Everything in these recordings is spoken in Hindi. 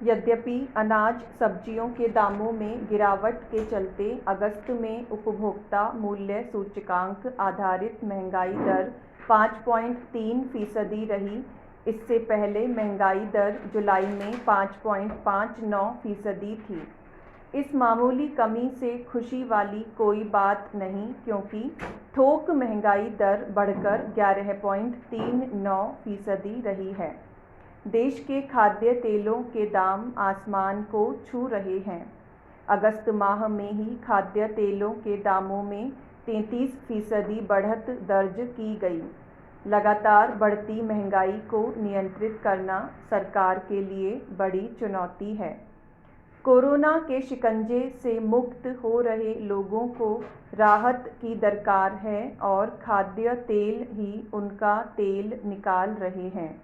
यद्यपि अनाज सब्जियों के दामों में गिरावट के चलते अगस्त में उपभोक्ता मूल्य सूचकांक आधारित महंगाई दर 5.3% रही। इससे पहले महंगाई दर जुलाई में 5.59% थी। इस मामूली कमी से खुशी वाली कोई बात नहीं, क्योंकि थोक महंगाई दर बढ़कर 11.39% रही है। देश के खाद्य तेलों के दाम आसमान को छू रहे हैं। अगस्त माह में ही खाद्य तेलों के दामों में 33% बढ़त दर्ज की गई। लगातार बढ़ती महंगाई को नियंत्रित करना सरकार के लिए बड़ी चुनौती है। कोरोना के शिकंजे से मुक्त हो रहे लोगों को राहत की दरकार है और खाद्य तेल ही उनका तेल निकाल रहे हैं।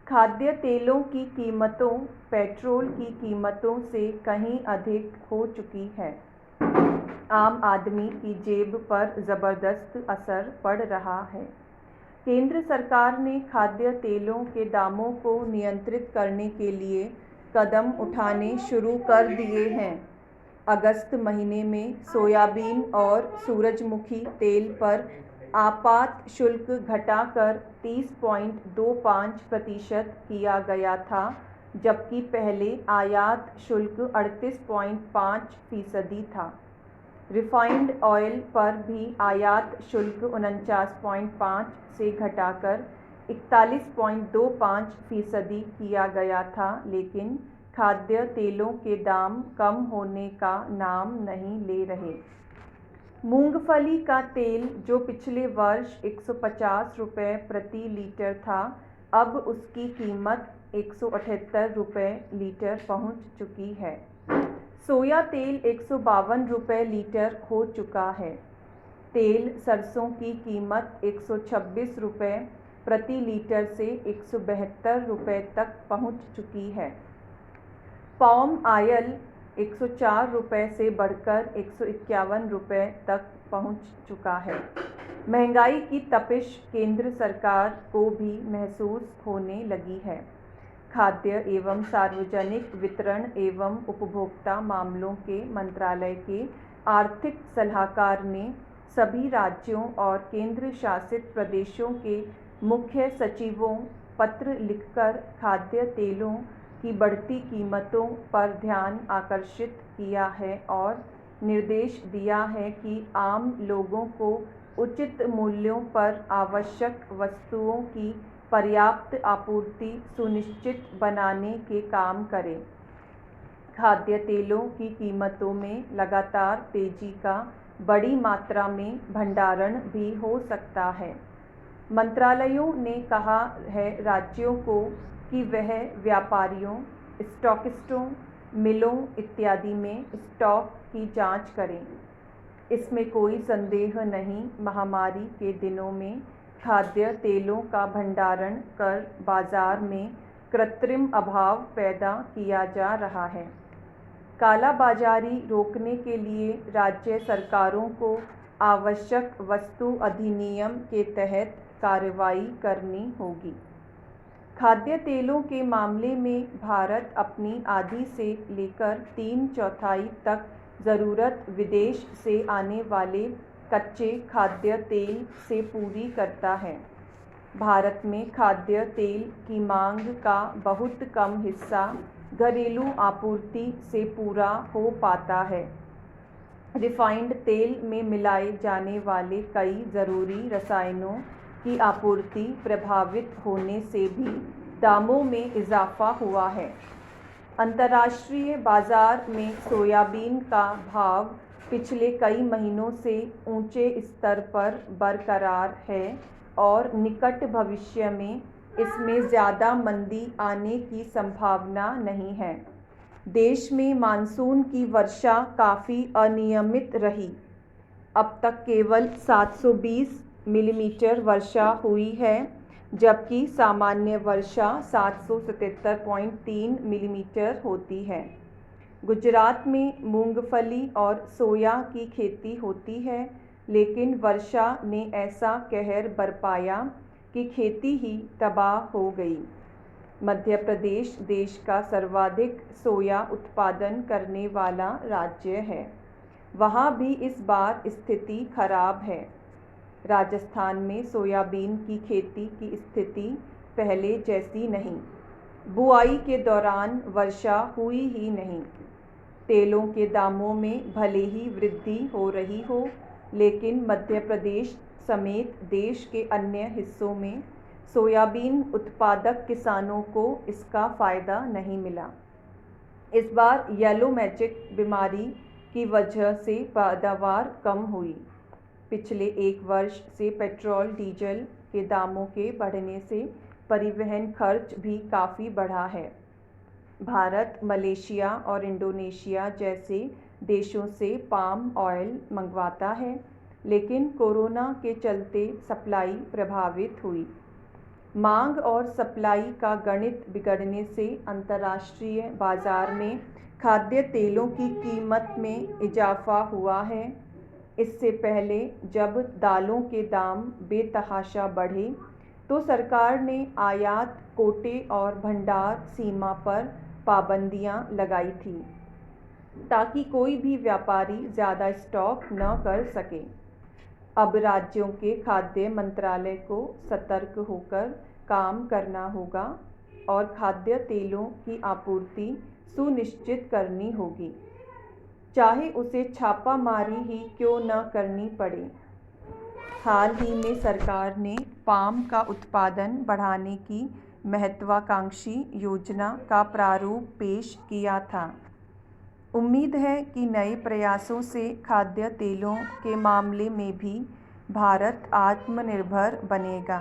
खाद्य तेलों की कीमतों पेट्रोल की कीमतों से कहीं अधिक हो चुकी है। आम आदमी की जेब पर ज़बरदस्त असर पड़ रहा है। केंद्र सरकार ने खाद्य तेलों के दामों को नियंत्रित करने के लिए कदम उठाने शुरू कर दिए हैं। अगस्त महीने में सोयाबीन और सूरजमुखी तेल पर आपात शुल्क घटाकर 30.25% किया गया था, जबकि पहले आयात शुल्क 38.5% था। रिफाइंड ऑयल पर भी आयात शुल्क 49.5 से घटाकर 41.25% किया गया था, लेकिन खाद्य तेलों के दाम कम होने का नाम नहीं ले रहे। मूंगफली का तेल, जो पिछले वर्ष 150 रुपये प्रति लीटर था, अब उसकी कीमत 178 रुपये लीटर पहुंच चुकी है। सोया तेल 152 रुपये लीटर हो चुका है। तेल सरसों की कीमत 126 रुपये प्रति लीटर से 172 रुपये तक पहुंच चुकी है। पाम ऑयल 104 रुपये से बढ़कर 151 रुपये तक पहुंच चुका है। महंगाई की तपिश केंद्र सरकार को भी महसूस होने लगी है। खाद्य एवं सार्वजनिक वितरण एवं उपभोक्ता मामलों के मंत्रालय के आर्थिक सलाहकार ने सभी राज्यों और केंद्र शासित प्रदेशों के मुख्य सचिवों पत्र लिखकर खाद्य तेलों की बढ़ती कीमतों पर ध्यान आकर्षित किया है और निर्देश दिया है कि आम लोगों को उचित मूल्यों पर आवश्यक वस्तुओं की पर्याप्त आपूर्ति सुनिश्चित बनाने के काम करें। खाद्य तेलों की कीमतों में लगातार तेजी का बड़ी मात्रा में भंडारण भी हो सकता है। मंत्रालयों ने कहा है राज्यों को कि वह व्यापारियों, स्टॉकिस्टों, मिलों इत्यादि में स्टॉक की जांच करें। इसमें कोई संदेह नहीं, महामारी के दिनों में खाद्य तेलों का भंडारण कर बाजार में कृत्रिम अभाव पैदा किया जा रहा है। कालाबाजारी रोकने के लिए राज्य सरकारों को आवश्यक वस्तु अधिनियम के तहत कार्रवाई करनी होगी। खाद्य तेलों के मामले में भारत अपनी आधी से लेकर 3/4 तक ज़रूरत विदेश से आने वाले कच्चे खाद्य तेल से पूरी करता है। भारत में खाद्य तेल की मांग का बहुत कम हिस्सा घरेलू आपूर्ति से पूरा हो पाता है। रिफाइंड तेल में मिलाए जाने वाले कई ज़रूरी रसायनों की आपूर्ति प्रभावित होने से भी दामों में इजाफा हुआ है। अंतर्राष्ट्रीय बाजार में सोयाबीन का भाव पिछले कई महीनों से ऊंचे स्तर पर बरकरार है और निकट भविष्य में इसमें ज़्यादा मंदी आने की संभावना नहीं है। देश में मानसून की वर्षा काफ़ी अनियमित रही। अब तक केवल 720 मिलीमीटर वर्षा हुई है, जबकि सामान्य वर्षा 777.3 मिलीमीटर होती है। गुजरात में मूंगफली और सोया की खेती होती है, लेकिन वर्षा ने ऐसा कहर बरपाया कि खेती ही तबाह हो गई। मध्य प्रदेश देश का सर्वाधिक सोया उत्पादन करने वाला राज्य है। वहाँ भी इस बार स्थिति खराब है। राजस्थान में सोयाबीन की खेती की स्थिति पहले जैसी नहीं। बुआई के दौरान वर्षा हुई ही नहीं। तेलों के दामों में भले ही वृद्धि हो रही हो, लेकिन मध्य प्रदेश समेत देश के अन्य हिस्सों में सोयाबीन उत्पादक किसानों को इसका फ़ायदा नहीं मिला। इस बार येलो मैजिक बीमारी की वजह से पैदावार कम हुई। पिछले एक वर्ष से पेट्रोल डीजल के दामों के बढ़ने से परिवहन खर्च भी काफ़ी बढ़ा है। भारत मलेशिया और इंडोनेशिया जैसे देशों से पाम ऑयल मंगवाता है, लेकिन कोरोना के चलते सप्लाई प्रभावित हुई। मांग और सप्लाई का गणित बिगड़ने से अंतर्राष्ट्रीय बाजार में खाद्य तेलों की कीमत में इजाफा हुआ है। इससे पहले जब दालों के दाम बेतहाशा बढ़े तो सरकार ने आयात कोटे और भंडार सीमा पर पाबंदियां लगाई थी, ताकि कोई भी व्यापारी ज़्यादा स्टॉक न कर सके। अब राज्यों के खाद्य मंत्रालय को सतर्क होकर काम करना होगा और खाद्य तेलों की आपूर्ति सुनिश्चित करनी होगी, चाहे उसे छापामारी ही क्यों न करनी पड़े। हाल ही में सरकार ने पाम का उत्पादन बढ़ाने की महत्वाकांक्षी योजना का प्रारूप पेश किया था। उम्मीद है कि नए प्रयासों से खाद्य तेलों के मामले में भी भारत आत्मनिर्भर बनेगा।